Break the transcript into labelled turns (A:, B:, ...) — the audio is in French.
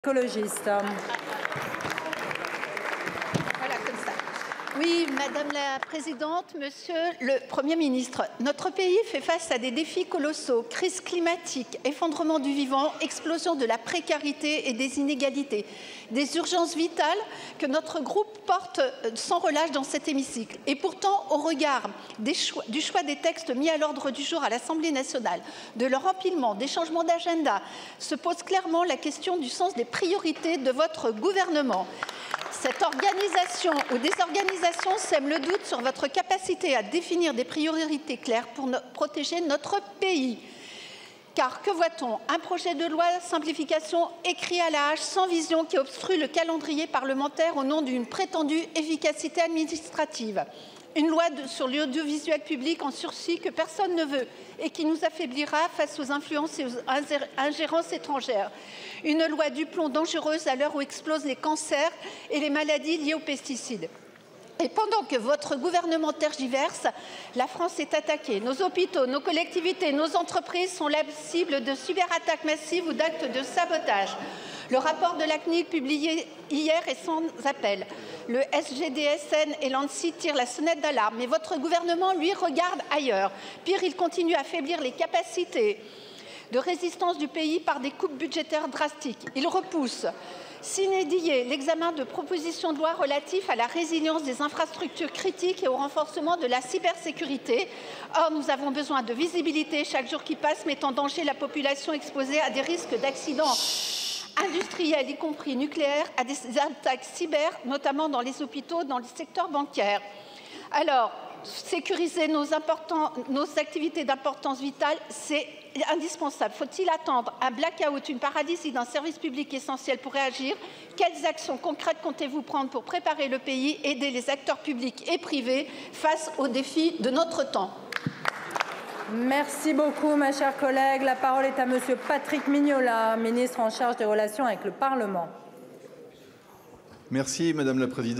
A: Écologiste.
B: Voilà, comme ça. Oui, Madame la Présidente, Monsieur le Premier ministre, notre pays fait face à des défis colossaux, crise climatique, effondrement du vivant, explosion de la précarité et des inégalités, des urgences vitales que notre groupe porte sans relâche dans cet hémicycle. Et pourtant, au regard du choix des textes mis à l'ordre du jour à l'Assemblée nationale, de leur empilement, des changements d'agenda, se pose clairement la question du sens des priorités de votre gouvernement. Cette organisation ou désorganisation sème le doute sur votre capacité à définir des priorités claires pour protéger notre pays. Car que voit-on? Un projet de loi simplification écrit à la hache, sans vision, qui obstrue le calendrier parlementaire au nom d'une prétendue efficacité administrative. Une loi sur l'audiovisuel public en sursis que personne ne veut et qui nous affaiblira face aux influences et aux ingérences étrangères. Une loi du plomb dangereuse à l'heure où explosent les cancers et les maladies liées aux pesticides. Et pendant que votre gouvernement tergiverse, la France est attaquée. Nos hôpitaux, nos collectivités, nos entreprises sont la cible de cyberattaques massives ou d'actes de sabotage. Le rapport de la CNIL publié hier est sans appel. Le SGDSN et l'ANSSI tirent la sonnette d'alarme, mais votre gouvernement, lui, regarde ailleurs. Pire, il continue à affaiblir les capacités de résistance du pays par des coupes budgétaires drastiques. Il repousse sine die l'examen de propositions de loi relatifs à la résilience des infrastructures critiques et au renforcement de la cybersécurité. Or, nous avons besoin de visibilité. Chaque jour qui passe met en danger la population exposée à des risques d'accidents industriels, y compris nucléaires, à des attaques cyber, notamment dans les hôpitaux, dans le secteur bancaire. Alors, sécuriser nos activités d'importance vitale, c'est indispensable. Faut-il attendre un blackout, une paralysie d'un service public essentiel pour réagir? Quelles actions concrètes comptez-vous prendre pour préparer le pays, aider les acteurs publics et privés face aux défis de notre temps?
A: Merci beaucoup, ma chère collègue. La parole est à Monsieur Patrick Mignola, ministre en charge des relations avec le Parlement.
C: Merci, Madame la Présidente.